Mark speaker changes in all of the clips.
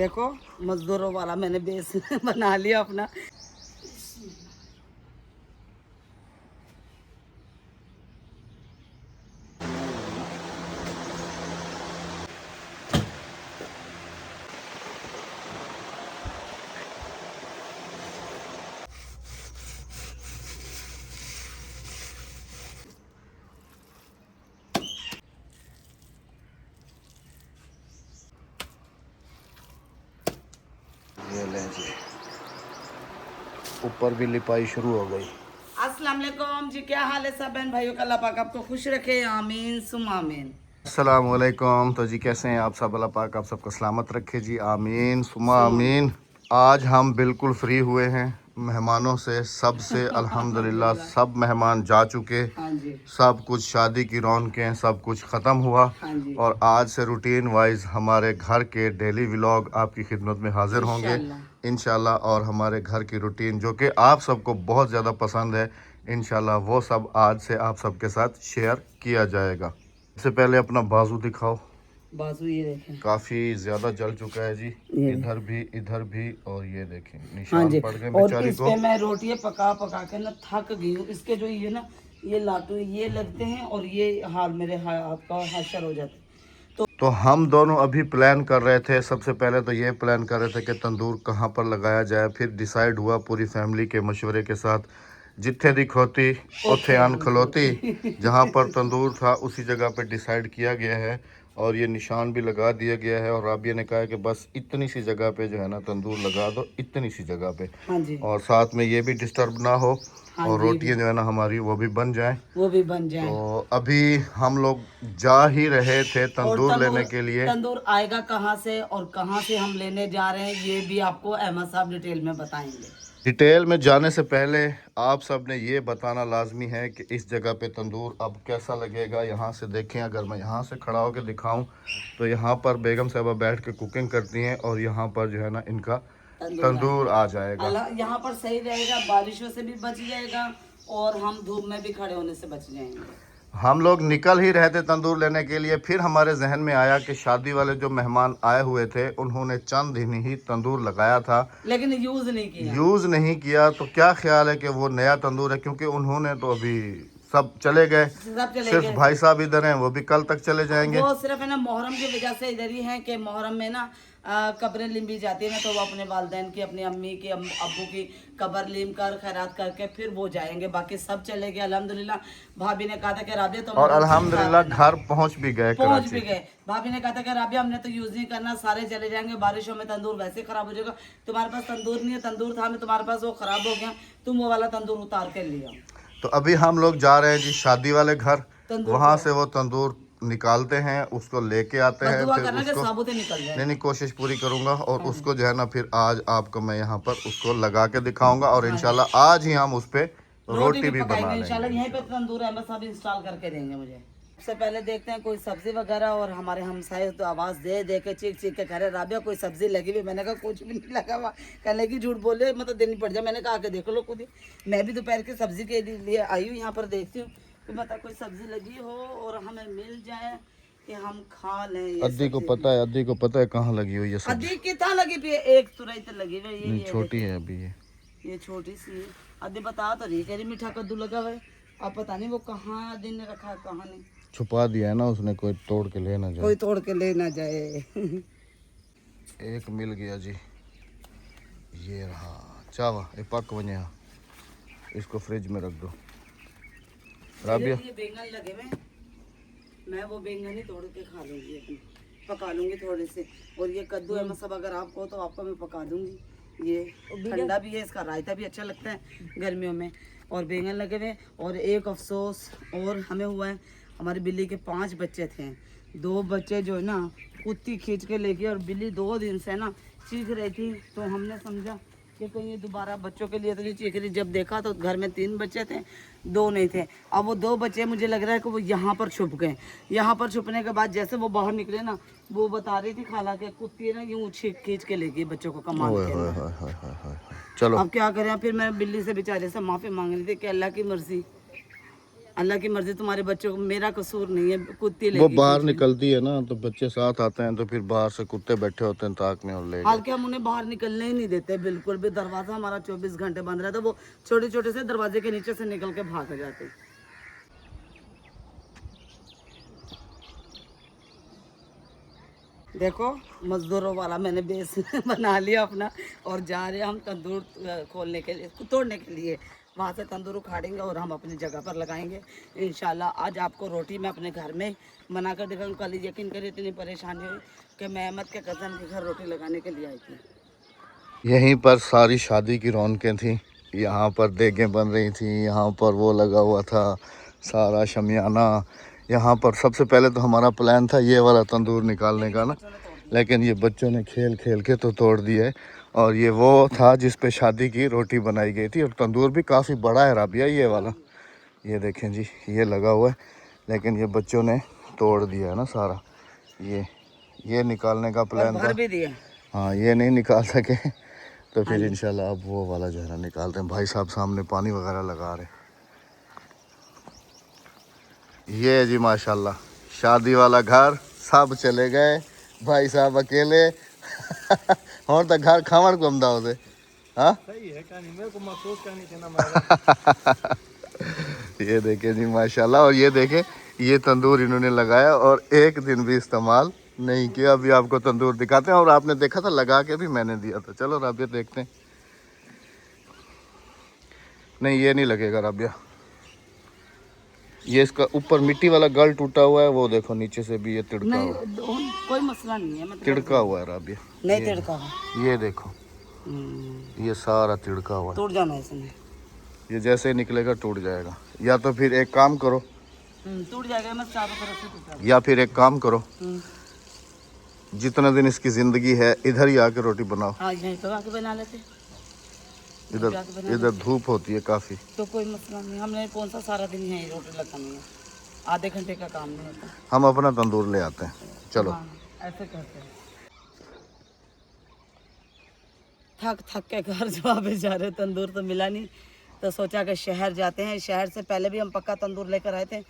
Speaker 1: देखो मजदूरों वाला मैंने बेस बना लिया अपना।
Speaker 2: ये लें जी, ऊपर भी लिपाई शुरू हो गई।
Speaker 1: अस्सलाम वालेकुम जी, क्या हाल है सब बहन भाइयों का? अल्लाह पाक आपको खुश रखे, आमीन सुम आमीन।
Speaker 2: अस्सलाम वालेकुम। तो जी कैसे हैं आप सब? अल्लाह पाक आप सबको सलामत रखे जी, आमीन सुमा आमीन। आज हम बिल्कुल फ्री हुए हैं मेहमानों से, सब से अल्हम्दुलिल्लाह। सब मेहमान जा चुके,
Speaker 1: हाँ जी,
Speaker 2: सब कुछ शादी की रौनकें सब कुछ ख़त्म हुआ।
Speaker 1: हाँ जी,
Speaker 2: और आज से रूटीन वाइज हमारे घर के डेली व्लॉग आपकी खिदमत में हाजिर होंगे इंशाल्लाह। और हमारे घर की रूटीन जो कि आप सबको बहुत ज़्यादा पसंद है इंशाल्लाह, वो सब आज से आप सबके साथ शेयर किया जाएगा। इससे पहले अपना बाजू दिखाओ।
Speaker 1: बाजू ये देखें,
Speaker 2: काफ़ी ज़्यादा जल चुका है जी,
Speaker 1: ये
Speaker 2: इधर भी और ये देखें
Speaker 1: हाँ
Speaker 2: निशान
Speaker 1: जी।
Speaker 2: पड़ गए
Speaker 1: और
Speaker 2: बेचारी
Speaker 1: इस
Speaker 2: को।
Speaker 1: पे मैं रोटियां पका पका के ना थक गई हूँ। इसके जो ये ना ये लाटू ये लगते हैं और ये हाल मेरे हाथ का हशर हो जाता है।
Speaker 2: तो हम दोनों अभी प्लान कर रहे थे, सबसे पहले तो ये प्लान कर रहे थे कि तंदूर कहाँ पर लगाया जाए। फिर डिसाइड हुआ पूरी फैमिली के मशवरे के साथ, जिथे दी खोती उथे अन खलोती, जहाँ पर तंदूर था उसी जगह पे डिसाइड किया गया है। और ये निशान भी लगा दिया गया है। और राबिया ने कहा है कि बस इतनी सी जगह पे जो है ना तंदूर लगा दो, इतनी सी जगह पे।
Speaker 1: हाँ जी,
Speaker 2: और साथ में ये भी डिस्टर्ब ना हो
Speaker 1: हाँ
Speaker 2: और
Speaker 1: जी,
Speaker 2: रोटियां जो है ना हमारी वो भी बन जाएं।
Speaker 1: वो भी बन जाए।
Speaker 2: तो अभी हम लोग जा ही रहे थे
Speaker 1: और
Speaker 2: तंदूर
Speaker 1: तंदूर
Speaker 2: लेने के लिए।
Speaker 1: तंदूर आएगा कहाँ से और कहाँ से हम लेने जा रहे हैं ये भी आपको अहमद साहब डिटेल में बताएंगे।
Speaker 2: डिटेल में जाने से पहले आप सब ने ये बताना लाजमी है कि इस जगह पे तंदूर अब कैसा लगेगा। यहाँ से देखें, अगर मैं यहाँ से खड़ा होकर दिखाऊं तो यहाँ पर बेगम साहबा बैठ के कुकिंग करती हैं और यहाँ पर जो है ना इनका तंदूर आ जाएगा।
Speaker 1: अल्लाह यहाँ पर सही रहेगा, बारिशों से भी बच जाएगा और हम धूप में भी खड़े होने से बच जाएंगे।
Speaker 2: हम लोग निकल ही रहे थे तंदूर लेने के लिए, फिर हमारे जहन में आया कि शादी वाले जो मेहमान आए हुए थे उन्होंने चंद दिन ही तंदूर लगाया था,
Speaker 1: लेकिन
Speaker 2: यूज़ नहीं किया। तो क्या ख्याल है कि वो नया तंदूर है, क्योंकि उन्होंने तो अभी सब चले गए,
Speaker 1: सब चले
Speaker 2: सिर्फ
Speaker 1: गए।
Speaker 2: भाई साहब इधर हैं, वो भी कल तक चले जाएंगे।
Speaker 1: वो सिर्फ है ना मोहर्रम की वजह से इधर ही है कि मोहर्रम में ना कब्रें लिम्बी जाती है ना, तो वो अपने वालदैन की, अपनी अम्मी की, अब्बू की कब्र लिम कर खैरात करके फिर वो जाएंगे। बाकी सब चले गए अल्हम्दुलिल्लाह। भाभी ने कहा था कि राबिया तुम
Speaker 2: और
Speaker 1: लोग
Speaker 2: अल्हम्दुलिल्लाह घर पहुंच भी गए,
Speaker 1: पहुंच भी
Speaker 2: कराची।
Speaker 1: गए। भाभी ने कहा था कि राबिया हमने तो यूज नहीं करना, सारे चले जाएंगे, बारिशों में तंदूर वैसे खराब हो जाएगा। तुम्हारे पास तंदूर नहीं है, तंदूर था मैं तुम्हारे पास, वो खराब हो गया, तुम वो वाला तंदूर उतार के लिया।
Speaker 2: तो अभी हम लोग जा रहे हैं जी शादी वाले घर,
Speaker 1: तंदूर
Speaker 2: वहाँ से वो तंदूर निकालते हैं, उसको लेके आते
Speaker 1: बस
Speaker 2: हैं,
Speaker 1: दुआ
Speaker 2: फिर
Speaker 1: करना कि
Speaker 2: उसको
Speaker 1: साबुत ही निकल जाए।
Speaker 2: नहीं कोशिश पूरी करूंगा। और उसको जो है ना फिर आज आपको मैं यहाँ पर उसको लगा के दिखाऊंगा और इंशाल्लाह आज ही हम उस पे रोटी भी बना
Speaker 1: पकाएंगे
Speaker 2: लेंगे
Speaker 1: इंशाल्लाह। यहीं पे
Speaker 2: इंशाल्लाह।
Speaker 1: तंदूर अहमद साहब इंस्टॉल करके देंगे मुझे। सबसे पहले देखते हैं कोई सब्जी वगैरह, और हमारे हमसाये तो आवाज़ दे दे के चीख चीख के कह रहे राबिया कोई सब्जी लगी हुई। मैंने कहा कुछ भी नहीं लगा हुआ। कहने की झूठ बोले मतलब देनी पड़ जाए। मैंने कहा आके देख लो खुद ही, मैं भी दोपहर की सब्जी के लिए आई हूँ यहाँ पर, देखती हूँ कि मतलब कोई सब्जी लगी हो और हमें मिल जाए कि हम खा लें। ये
Speaker 2: अद्दी को पता है, अद्दी को पता है कहाँ लगी हुई है सब्जी।
Speaker 1: अद्दी कितना लगी हुई है? एक तुरई तो लगी हुई है।
Speaker 2: नहीं
Speaker 1: ये
Speaker 2: छोटी है अभी
Speaker 1: ये छोटी सी है। अद्दी बता तो रही, कह रही मीठा कद्दू लगा हुआ है। अब पता नहीं वो कहाँ अद्दी ने रखा है कहाँ नहीं।
Speaker 2: छुपा दिया है ना उसने, कोई तोड़ के ले ना जाए।
Speaker 1: कोई तोड़ के ले ना जाए।
Speaker 2: एक मिल गया जी, ये रहा चावा, ये पक वने, इसको फ्रिज में रख दो राबिया।
Speaker 1: ये बैंगन लगे हुए, मैं वो बैंगन ही तोड़ के खा लूंगी, अपनी पका लूंगी थोड़े से। और ये कद्दू है सब, अगर आपको तो आपको मैं पका दूंगी। ये ठंडा भी है, इसका रायता भी अच्छा लगता है गर्मियों में। और बैंगन लगे हुए। और एक अफसोस और हमें हुआ है, हमारी बिल्ली के 5 बच्चे थे, 2 बच्चे जो है ना कुत्ती खींच के ले गई। और बिल्ली 2 दिन से ना चीख रही थी, तो हमने समझा कि कहीं दोबारा बच्चों के लिए तो नहीं चीख रही। जब देखा तो घर में 3 बच्चे थे, 2 नहीं थे। अब वो 2 बच्चे मुझे लग रहा है कि वो यहाँ पर छुप गए। यहाँ पर छुपने के बाद जैसे वो बाहर निकले ना, वो बता रही थी खाला के कुत्ती ना यूँ खींच के ले गई बच्चों को कमान के अंदर।
Speaker 2: चलो
Speaker 1: अब क्या करें, फिर मैं बिल्ली से बेचारे से माफ़ी मांग रही थी कि अल्लाह की मर्जी। अल्लाह की मर्जी, तुम्हारे बच्चों को, मेरा कसूर नहीं है, कुत्ती
Speaker 2: वो
Speaker 1: लेगी
Speaker 2: बाहर
Speaker 1: कुछ भी।
Speaker 2: निकलती है ना तो बच्चे साथ आते हैं तो फिर बाहर से कुत्ते बैठे होते हैं ताकने और ले
Speaker 1: हाल के हम उन्हें बाहर निकलने ही नहीं देते बिल्कुल भी। दरवाजा हमारा 24 घंटे बंद रहता है, वो छोटे छोटे से दरवाजे के नीचे से निकल के भाग जाते। देखो मजदूरों वाला मैंने बेस बना लिया अपना, और जा रहे हैं हम तंदूर खोलने के लिए, तोड़ने के लिए। वहाँ से तंदूर उखाड़ेंगे और हम अपनी जगह पर लगाएंगे इंशाल्लाह। आज आपको रोटी मैं अपने घर में बना कर दिखाऊँ। कल यकीन करिए इतनी परेशानी हुई कि मैं अहमद के कज़न के घर रोटी लगाने के लिए आई थी।
Speaker 2: यहीं पर सारी शादी की रौनकें थी। यहाँ पर देगें बन रही थी, यहाँ पर वो लगा हुआ था सारा शमियाना। यहाँ पर सबसे पहले तो हमारा प्लान था ये वाला तंदूर निकालने का ना, लेकिन ये बच्चों ने खेल खेल के तो तोड़ दिया है। और ये वो था जिस पे शादी की रोटी बनाई गई थी, और तंदूर भी काफ़ी बड़ा है राबिया ये वाला। ये देखें जी, ये लगा हुआ है, लेकिन ये बच्चों ने तोड़ दिया है ना सारा। ये निकालने का प्लान था।
Speaker 1: भर भी दिया।
Speaker 2: हाँ, ये नहीं निकाल सके तो फिर इंशाल्लाह अब वो वाला जो है ना निकालते हैं। भाई साहब सामने पानी वगैरह लगा रहे। ये है जी माशाल्लाह शादी वाला घर, सब चले गए, भाई साहब अकेले। और तो घर खावर को अमदाव से। हाँ
Speaker 3: सही है कहानी, मेरे को महसूस करनी थी ना।
Speaker 2: ये देखे जी माशाल्लाह। और ये देखे ये तंदूर इन्होंने लगाया और एक दिन भी इस्तेमाल नहीं किया। अभी आपको तंदूर दिखाते हैं। और आपने देखा था लगा के भी मैंने दिया था। चलो राबिया देखते हैं। नहीं ये नहीं लगेगा राबिया, ये इसका ऊपर मिट्टी वाला गल टूटा हुआ है, वो देखो नीचे से भी ये तिड़का
Speaker 1: नहीं
Speaker 2: हुआ है।
Speaker 1: कोई मसला नहीं है, मतलब
Speaker 2: तिड़का हुआ है राबिया,
Speaker 1: नहीं तिड़का है।
Speaker 2: ये देखो ये सारा तिड़का हुआ है।
Speaker 1: टूट जाना है इसमें,
Speaker 2: ये जैसे ही निकलेगा टूट जाएगा। या तो फिर एक काम करो,
Speaker 1: टूट जाएगा, मैं चारों तरफ से टूट जाएगा।
Speaker 2: या फिर एक काम करो, जितना दिन इसकी जिंदगी है इधर ही आके रोटी बनाओ।
Speaker 1: हाँ यहीं तो आके बना लेते,
Speaker 2: इधर धूप होती है काफी।
Speaker 1: तो कोई मसला नहीं। हमने कौन सा सारा दिन यहीं रोटी लगानी है, आधे घंटे का काम नहीं होता।
Speaker 2: हम अपना तंदूर ले आते हैं। चलो
Speaker 1: हाँ, ऐसे करते हैं। थक थक के घर जो वापस जा रहे, तंदूर तो मिला नहीं, तो सोचा कि शहर जाते हैं। शहर से पहले भी हम पक्का तंदूर लेकर आए थे,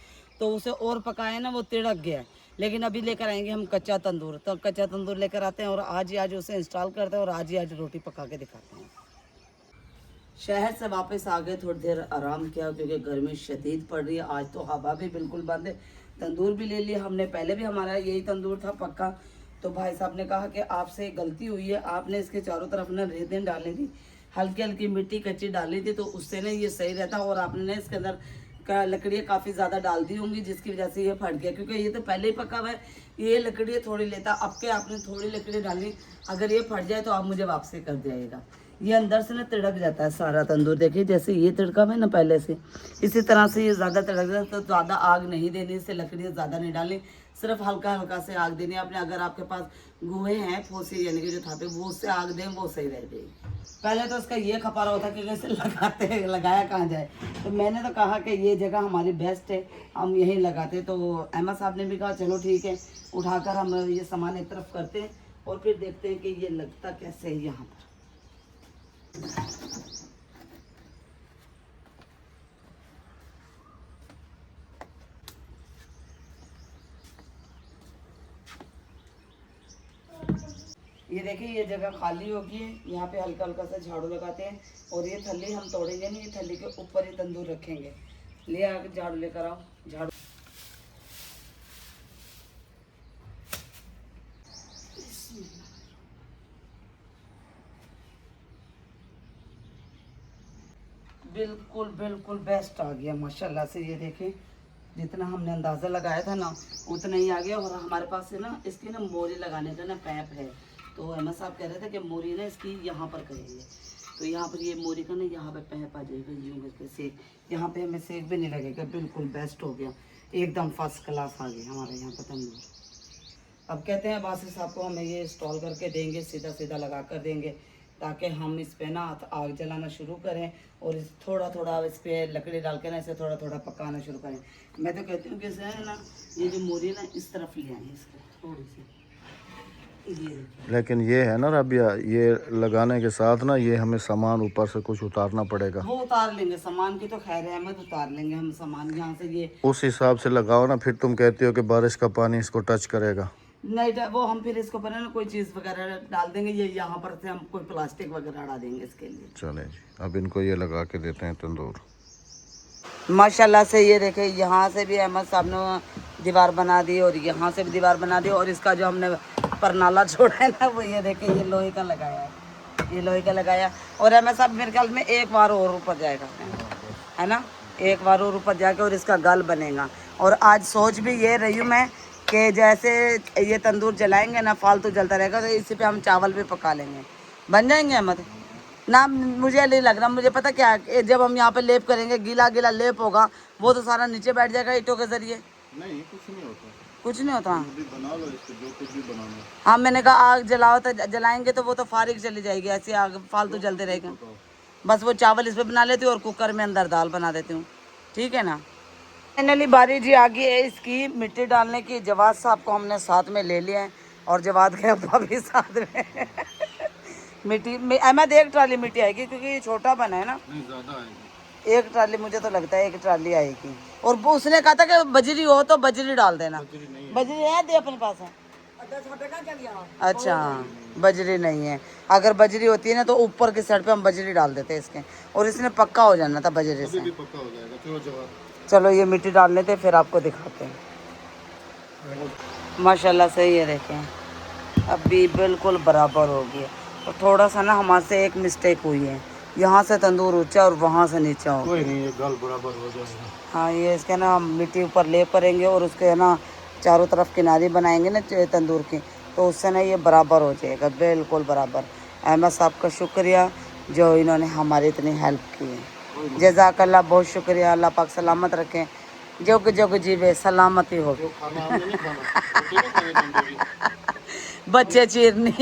Speaker 1: तो उसे और पकाए ना वो तिड़क गया। लेकिन अभी लेकर आएंगे हम कच्चा तंदूर, तो कच्चा तंदूर लेकर आते हैं और आज ही आज उसे इंस्टॉल करते हैं और आज ही आज रोटी पका के दिखाते हैं। शहर से वापस आ गए, थोड़ी देर आराम किया क्योंकि गर्मी शदीद पड़ रही है। आज तो हवा भी बिल्कुल बंद है। तंदूर भी ले लिया हमने, पहले भी हमारा यही तंदूर था पक्का। तो भाई साहब ने कहा कि आपसे गलती हुई है, आपने इसके चारों तरफ ना रेतें डाली थी, हल्की हल्की मिट्टी कच्ची डाली थी, तो उससे ना ये सही रहता। और आपने ना इसके अंदर का लकड़ियाँ काफ़ी ज़्यादा डाल दी होंगी जिसकी वजह से ये फट गया, क्योंकि ये तो पहले ही पका हुआ है। ये लकड़ियाँ थोड़ी लेता, अब के आपने थोड़ी लकड़ी डाली, अगर ये फट जाए तो आप मुझे वापसी कर जाइएगा। ये अंदर से ना तिड़क जाता है सारा तंदूर। देखिए जैसे ये तिड़का है ना पहले से, इसी तरह से ये ज़्यादा तिड़क जाता है। तो ज़्यादा आग नहीं देनी, इससे लकड़ियाँ ज़्यादा नहीं डालनी, सिर्फ हल्का हल्का से आग देनी है अपने। अगर आपके पास गुहे हैं फूसी यानी कि जो थापे, वो उससे आग दें, वो सही रह जाएगी। पहले तो इसका ये खपारा होता कि कैसे लगाया कहाँ जाए, तो मैंने तो कहा कि ये जगह हमारी बेस्ट है, हम यहीं लगाते। तो अहमद साहब ने भी कहा चलो ठीक है, उठाकर हम ये सामान एक तरफ करते हैं और फिर देखते हैं कि ये लगता कैसे है यहाँ पर। ये देखिए ये जगह खाली होगी है, यहाँ पे हल्का हल्का सा झाड़ू लगाते हैं और ये थल्ली हम तोड़ेंगे नहीं, ये थल्ली के ऊपर ही तंदूर रखेंगे। ले आके झाड़ू लेकर आओ, झाड़ू। बिल्कुल बिल्कुल बेस्ट आ गया माशाल्लाह से। ये देखें जितना हमने अंदाज़ा लगाया था ना उतना ही आ गया। और हमारे पास है ना इसकी ना मोरी लगाने का ना पैप है, तो अहमद साहब कह रहे थे कि मोरी ना इसकी यहाँ पर करेंगे, तो यहाँ पर ये मोरी का ना यहाँ पे पैप आ जाएगा, यूँ करके सेक, यहाँ पे हमें सेक भी नहीं लगेगा। बिल्कुल बेस्ट हो गया, एकदम फर्स्ट क्लास आ गया हमारे यहाँ का तंदूर। अब कहते हैं बासिर साहब को हमें ये इंस्टॉल करके देंगे, सीधा सीधा लगा कर देंगे, ताकि हम इस पे ना आग जलाना शुरू करें और इस थोड़ा थोड़ा इस पर लकड़ी डाल के ना इसे थोड़ा थोड़ा पकाना शुरू करें। मैं तो कहती हूँ कि इसे ना ये जो मोरी ना इस तरफ ले आए, इसको थोड़ी सी
Speaker 2: लेकिन ये है ना राबिया, ये लगाने के साथ ना ये हमें सामान ऊपर से कुछ उतारना पड़ेगा।
Speaker 1: वो उतार लेंगे सामान की तो खैर अहमद, उतार लेंगे हम सामान यहाँ से। ये
Speaker 2: उस हिसाब से लगाओ ना, फिर तुम कहती हो कि बारिश का पानी इसको टच करेगा।
Speaker 1: नहीं वो हम फिर इसको पर ना कोई चीज़ वगैरह डाल देंगे, ये यहाँ पर से हम कोई प्लास्टिक वगैरह हटा देंगे इसके लिए।
Speaker 2: चले जी, अब इनको ये लगा के देते हैं तंदूर।
Speaker 1: माशाल्लाह से ये देखे, यहाँ से भी अहमद साहब ने दीवार बना दी और यहाँ से भी दीवार बना दी, और इसका जो हमने परनाला छोड़ा है ना, वो ये देखे ये लोहे का लगाया है, ये लोहे का लगाया। और अहमद साहब मेरे ख्याल में एक बार और ऊपर जाएगा, है ना, एक बार और ऊपर जाके और इसका गल बनेगा। और आज सोच भी ये रही हूँ मैं कि जैसे ये तंदूर जलाएंगे ना, फालतू जलता रहेगा, तो इसी पे हम चावल भी पका लेंगे, बन जाएंगे अहमद ना। मुझे नहीं लग रहा, मुझे पता क्या है, जब हम यहाँ पे लेप करेंगे, गीला गीला लेप होगा, वो तो सारा नीचे बैठ जाएगा ईंटों के जरिए।
Speaker 2: नहीं, कुछ नहीं होता,
Speaker 1: कुछ नहीं होता।
Speaker 2: बना लो इसको, जो कुछ भी बनाना।
Speaker 1: हाँ मैंने कहा आग जलाओ तो जलाएंगे तो वो तो फारिग चली जाएगी, ऐसे आग फालतू जलते रहेगा। बस वो चावल इस पे बना लेती हूँ और कुकर में अंदर दाल बना देती हूँ, ठीक है ना। फाइनली बारी जी आ गई है इसकी मिट्टी डालने की। जवाद साहब को हमने साथ में ले लिया है और जवाद के अब्बा भी साथ में मिट्टी में। अहमद एक ट्राली मिट्टी आएगी क्योंकि ये छोटा बना है ना,
Speaker 2: नहीं ज़्यादा आएगी,
Speaker 1: एक ट्राली मुझे तो लगता है एक ट्राली आएगी। और वो उसने कहा था कि बजरी हो तो बजरी डाल देना। बजरी है दे अपने पास है? अच्छा बजरी नहीं है, अगर बजरी होती है ना तो ऊपर की साइड पे हम बजरी डाल देते हैं इसके, और इसने पक्का हो जाना था बजरी से।
Speaker 2: भी पक्का हो जाएगा। चलो जवाब,
Speaker 1: चलो ये मिट्टी डाल लेते फिर आपको दिखाते हैं। माशाल्लाह से ये देखें अभी बिल्कुल बराबर हो गया। और थोड़ा सा ना हमारे से एक मिस्टेक हुई है, यहाँ से तंदूर ऊंचा और वहाँ से नीचा हो।
Speaker 2: कोई नहीं, ये गल बराबर हो जाएगा।
Speaker 1: हाँ ये इसके ना हम मिट्टी ऊपर लेप करेंगे और उसके ना चारों तरफ किनारी बनाएंगे ना तंदूर की, तो उससे ना ये बराबर हो जाएगा, बिल्कुल बराबर। अहमद साहब का शुक्रिया जो इन्होंने हमारी इतनी हेल्प की है, जज़ाकल्लाह, बहुत शुक्रिया। अल्लाह पाक सलामत रखें, जोग जोग जीवे सलामती हो।
Speaker 2: खाना हमने नहीं खाना, रोटी नहीं खानी तंदूरी।
Speaker 1: बच्चे चीरनी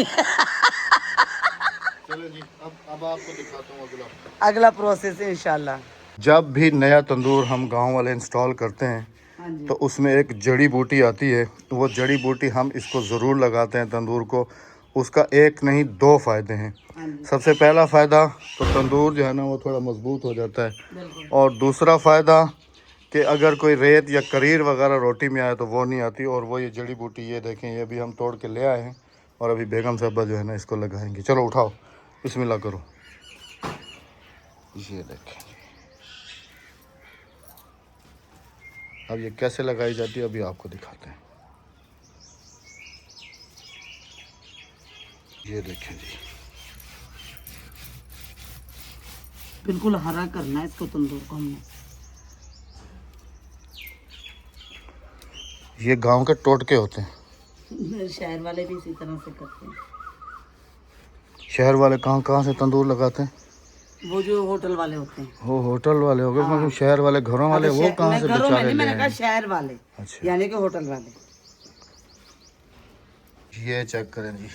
Speaker 2: चलो जी, अब आपको दिखाता हूँ
Speaker 1: अगला प्रोसेस इंशाल्लाह।
Speaker 2: जब भी नया तंदूर हम गांव वाले इंस्टॉल करते हैं
Speaker 1: हाँ जी।
Speaker 2: तो उसमें एक जड़ी बूटी आती है, वो जड़ी बूटी हम इसको ज़रूर लगाते हैं तंदूर को। उसका एक नहीं दो फ़ायदे हैं।
Speaker 1: हाँ जी,
Speaker 2: सबसे पहला फ़ायदा तो तंदूर जो है ना वो थोड़ा मजबूत हो जाता है,
Speaker 1: बिल्कुल।
Speaker 2: और दूसरा फ़ायदा कि अगर कोई रेत या करीर वगैरह रोटी में आए तो वो नहीं आती। और वो ये जड़ी बूटी ये देखें, ये भी हम तोड़ के ले आए हैं और अभी बेगम साहबा जो है ना इसको लगाएंगी। चलो उठाओ, बिस्मिल्लाह करो। ये देखें अब ये कैसे लगाई जाती है, अभी आपको दिखाते हैं। ये देखें जी,
Speaker 1: बिल्कुल हरा करना है इसको तंदूर को हमने।
Speaker 2: ये गांव के टोटके होते हैं,
Speaker 1: शहर वाले भी इसी तरह से करते हैं।
Speaker 2: शहर वाले कहाँ से तंदूर लगाते हैं?
Speaker 1: वो जो होटल वाले होते हैं।
Speaker 2: वो होटल वाले हो गए, मतलब शहर वाले घरों वाले, वो कहाँ से
Speaker 1: घरों में
Speaker 2: बेचारे
Speaker 1: नहीं,
Speaker 2: ले
Speaker 1: मैंने
Speaker 2: आए
Speaker 1: कहा
Speaker 2: हैं?
Speaker 1: शहर वाले,
Speaker 2: अच्छा,
Speaker 1: यानी कि होटल वाले।
Speaker 2: ये चेक करें जी,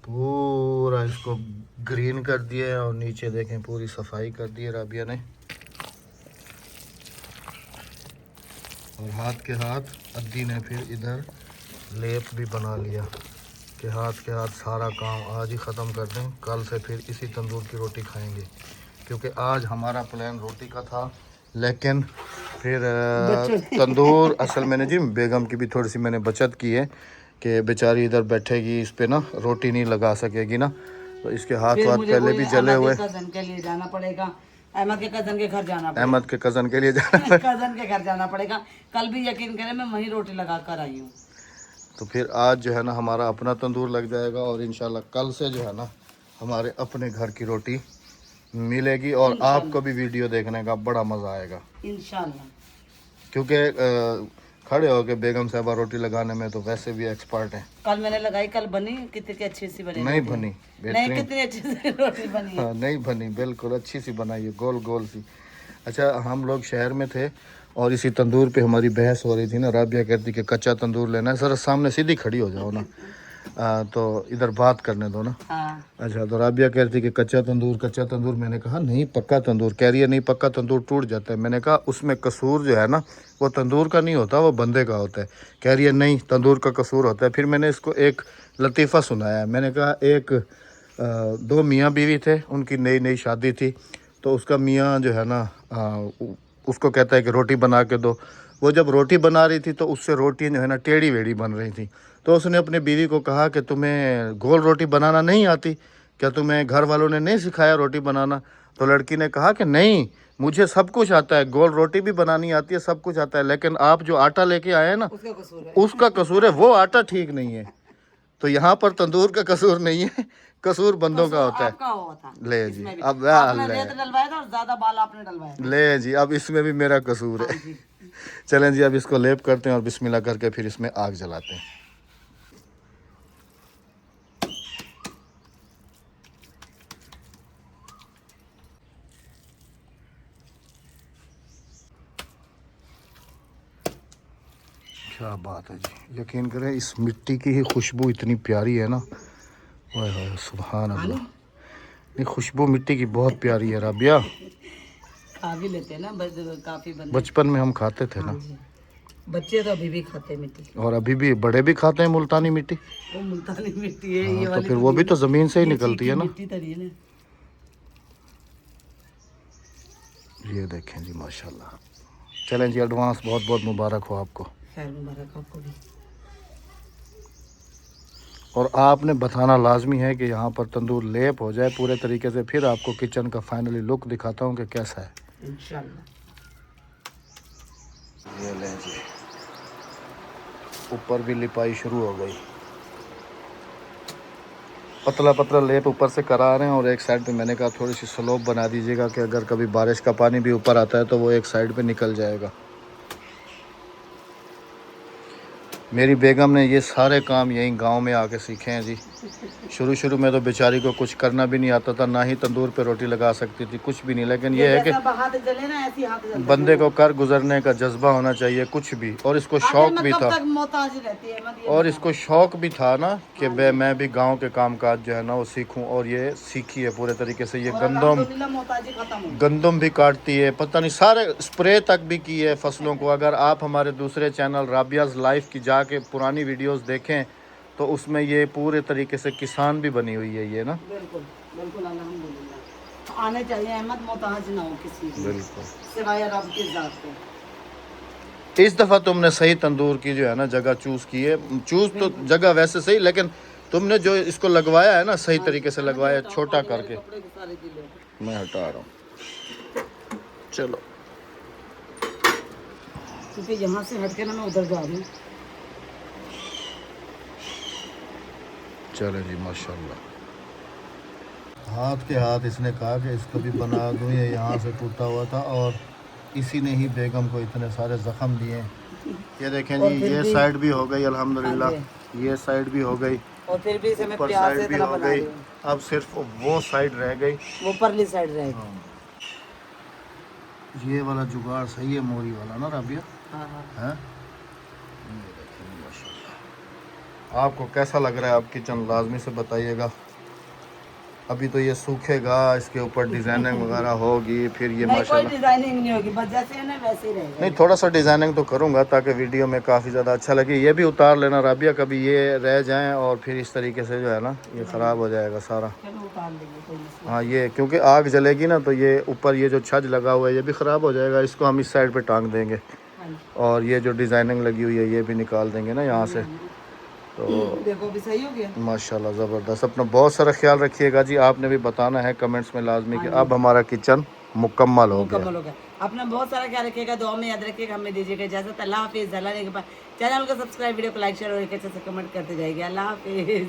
Speaker 2: पूरा इसको ग्रीन कर दिया है और नीचे देखें पूरी सफाई कर दी है राबिया ने। और हाथ के हाथ अद्दी ने फिर इधर लेप भी बना लिया कि हाथ के हाथ सारा काम आज ही ख़त्म कर दें, कल से फिर इसी तंदूर की रोटी खाएंगे। क्योंकि आज हमारा प्लान रोटी का था, लेकिन फिर तंदूर असल में जी बेगम की भी थोड़ी सी मैंने बचत की है कि बेचारी इधर बैठेगी, इस पे ना रोटी नहीं लगा सकेगी ना, तो इसके हाथ पहले भी जले हुए।
Speaker 1: कजन के लिए जाना पड़ेगा, अहमद के कजन के घर जाना पड़ेगा,
Speaker 2: अहमद के कज़न के लिए जाना
Speaker 1: कजन के घर जाना पड़ेगा। कल भी यकीन करें मैं वहीं रोटी लगा कर आई हूँ।
Speaker 2: तो फिर आज जो है ना हमारा अपना तंदूर लग जाएगा और इंशाल्लाह कल से जो है ना हमारे अपने घर की रोटी मिलेगी और आपको भी वीडियो देखने का बड़ा मज़ा आएगा
Speaker 1: इंशाल्लाह।
Speaker 2: क्योंकि खड़े होके बेगम साहबा रोटी लगाने में तो वैसे भी एक्सपर्ट हैं।
Speaker 1: कल मैंने लगाई, कल बनी, कितनी अच्छी सी बनी।
Speaker 2: नहीं बनी,
Speaker 1: नहीं,
Speaker 2: बेहतरीन।
Speaker 1: कितनी अच्छी सी रोटी बनी है।
Speaker 2: हाँ, नहीं बनी, बिल्कुल अच्छी सी बनाई है, गोल गोल सी। अच्छा, हम लोग शहर में थे और इसी तंदूर पे हमारी बहस हो रही थी ना, राबिया कहती कि कच्चा तंदूर लेना है। सर सामने सीधी खड़ी हो जाओ ना, तो इधर बात करने दो ना।
Speaker 1: हाँ
Speaker 2: अच्छा, तो राबिया कह रही थी कि कच्चा तंदूर। मैंने कहा नहीं पक्का तंदूर। कह रही है नहीं पक्का तंदूर टूट जाता है। मैंने कहा उसमें कसूर जो है ना वो तंदूर का नहीं होता, वो बंदे का होता है। कह रही है नहीं तंदूर का कसूर होता है। फिर मैंने इसको एक लतीफ़ा सुनाया। मैंने कहा एक दो मियाँ बीवी थे, उनकी नई नई शादी थी, तो उसका मियाँ जो है ना उसको कहता है कि रोटी बना के दो। वो जब रोटी बना रही थी तो उससे रोटी जो है ना टेढ़ी वेढ़ी बन रही थी। तो उसने अपनी बीवी को कहा कि तुम्हें गोल रोटी बनाना नहीं आती क्या, तुम्हें घर वालों ने नहीं सिखाया रोटी बनाना? तो लड़की ने कहा कि नहीं मुझे सब कुछ आता है, गोल रोटी भी बनानी आती है, सब कुछ आता है, लेकिन आप जो आटा लेके आए ना
Speaker 1: उसका कसूर है।
Speaker 2: उसका कसूर है, वो आटा ठीक नहीं है। तो यहाँ पर तंदूर का कसूर नहीं है, कसूर बंदों का होता है।
Speaker 1: आपका हुआ था
Speaker 2: ले जी,
Speaker 1: इसमें भी।
Speaker 2: अब
Speaker 1: आपने रेत डलवाया था और ज्यादा बाल आपने डलवाया था।
Speaker 2: ले जी, अब इसमें भी मेरा कसूर है।
Speaker 1: हाँ जी।
Speaker 2: चलें जी, अब इसको लेप करते हैं और बिस्मिल्लाह करके फिर इसमें आग जलाते हैं। क्या बात है जी, यकीन करें इस मिट्टी की ही खुशबू इतनी प्यारी है ना, वाह वाह सुभान अल्लाह। नहीं खुशबू मिट्टी की बहुत प्यारी है राबिया।
Speaker 1: खा भी लेते हैं ना काफी बंदे।
Speaker 2: बचपन में हम खाते थे ना,
Speaker 1: हाँ जी। बच्चे तो अभी भी खाते हैं मिट्टी।
Speaker 2: और अभी भी बड़े भी खाते हैं मुल्तानी मिट्टी।
Speaker 1: वो मुल्तानी मिट्टी है ये
Speaker 2: हाँ, तो
Speaker 1: वाली।
Speaker 2: फिर वो भी तो ज़मीन से ही निकलती है ना।
Speaker 1: मिट्टी तरी है ना।
Speaker 2: ये देखें जी माशाल्लाह। चलें जी, एडवांस बहुत बहुत मुबारक हो आपको।
Speaker 1: खैर मुबारक आपको भी।
Speaker 2: और आपने बताना लाजमी है कि यहाँ पर तंदूर लेप हो जाए पूरे तरीके से, फिर आपको किचन का फाइनली लुक दिखाता हूँ कि कैसा है
Speaker 1: इंशाल्लाह।
Speaker 2: ये लें जी, ऊपर भी लिपाई शुरू हो गई। पतला पतला लेप ऊपर से करा रहे हैं, और एक साइड पे मैंने कहा थोड़ी सी स्लोप बना दीजिएगा कि अगर कभी बारिश का पानी भी ऊपर आता है तो वो एक साइड पे निकल जाएगा। मेरी बेगम ने ये सारे काम यहीं गांव में आके सीखे हैं जी। शुरू में तो बेचारी को कुछ करना भी नहीं आता था, ना ही तंदूर पे रोटी लगा सकती थी, कुछ भी नहीं। लेकिन ये है कि
Speaker 1: हाथ जले ना ऐसी हाथ जलते
Speaker 2: बंदे को कर गुजरने का जज्बा होना चाहिए, कुछ भी। और इसको शौक भी था,
Speaker 1: मोहताज रहती है मत ये
Speaker 2: और इसको शौक भी था ना कि मैं भी गांव के कामकाज जो है ना वो सीखूं, और ये सीखी है पूरे तरीके से। ये
Speaker 1: मोहताजी खत्म हो।
Speaker 2: गंदम भी काटती है, पता नहीं सारे स्प्रे तक भी की है फसलों को। अगर आप हमारे दूसरे चैनल राबियाज़ लाइफ की जाके पुरानी वीडियोस देखें तो उसमें ये पूरे तरीके से किसान भी बनी हुई है ये ना।
Speaker 1: बिल्कुल बिल्कुल अल्हम्दुलिल्लाह आने चाहिए, अहमद मोहताज ना हो किसी को
Speaker 2: बिल्कुल
Speaker 1: सिवाय रब की जात को।
Speaker 2: इस दफ़ा तुमने सही तंदूर की जो है ना जगह चूज़ की है। चूज़ तो जगह वैसे सही, लेकिन तुमने जो इसको लगवाया है ना सही तरीके से लगवाया, छोटा करके। मैं हटा रहा हूँ, चलो
Speaker 1: क्योंकि यहाँ से हट के ना मैं उधर जा रही हूँ।
Speaker 2: चले जी माशाल्लाह। हाथ के हाथ इसने कहा कि इसको भी बना दूँ, ये यहाँ से टूटा हुआ था और इसी ने ही बेगम को इतने सारे ज़ख्म दिए। ये देखें जी, ये साइड भी हो गई अल्हम्दुलिल्लाह, ये साइड भी हो गई,
Speaker 1: और फिर भी इसे मैं
Speaker 2: ऊपर
Speaker 1: प्यार से
Speaker 2: साइड भी
Speaker 1: इतना
Speaker 2: हो
Speaker 1: बना
Speaker 2: गई।
Speaker 1: रही हूँ।
Speaker 2: अब सिर्फ वो साइड रह गई,
Speaker 1: वो परली साइड रहेगी।
Speaker 2: ये वाला जुगाड़ सही है, मोरी वाला ना राबिया
Speaker 1: हाँ हाँ
Speaker 2: है। आपको कैसा लग रहा है आप किचन लाजमी से बताइएगा। अभी तो ये सूखेगा, इसके ऊपर डिजाइनिंग वगैरह होगी, फिर ये
Speaker 1: नहीं कोई
Speaker 2: माशाल्लाह
Speaker 1: डिजाइनिंग नहीं होगी, बस जैसे है ना वैसे ही रहेगा।
Speaker 2: नहीं, थोड़ा सा डिजाइनिंग तो करूंगा ताकि वीडियो में काफ़ी ज़्यादा अच्छा लगे। ये भी उतार लेना राबिया, कभी ये रह जाएं और फिर इस तरीके से जो है ना ये ख़राब हो जाएगा सारा।
Speaker 1: चलो उतार लेंगे कोई मसला
Speaker 2: हाँ, ये क्योंकि आग जलेगी ना तो ये ऊपर ये जो छज लगा हुआ है ये भी ख़राब हो जाएगा। इसको हम इस साइड पे टांग देंगे,
Speaker 1: नहीं।
Speaker 2: और ये जो डिज़ाइनिंग लगी हुई है ये भी निकाल देंगे ना यहाँ से। तो
Speaker 1: देखो भी सही हो गया
Speaker 2: माशाल्लाह ज़बरदस्त। अपना बहुत सारा ख्याल रखिएगा जी। आपने भी बताना है कमेंट्स में लाजमी कि अब हमारा किचन मुकम्मल हो गया।
Speaker 1: मुकम्मल हो गया। अपना बहुत सारा ख्याल रखिएगा, दुआ में याद रखिएगा, हमें दीजिएगा इजाजत। अल्लाह हाफिज़। चैनल को सब्सक्राइब, वीडियो को लाइक शेयर और एक अच्छे से कमेंट करते जाइए। अल्लाह हाफिज़।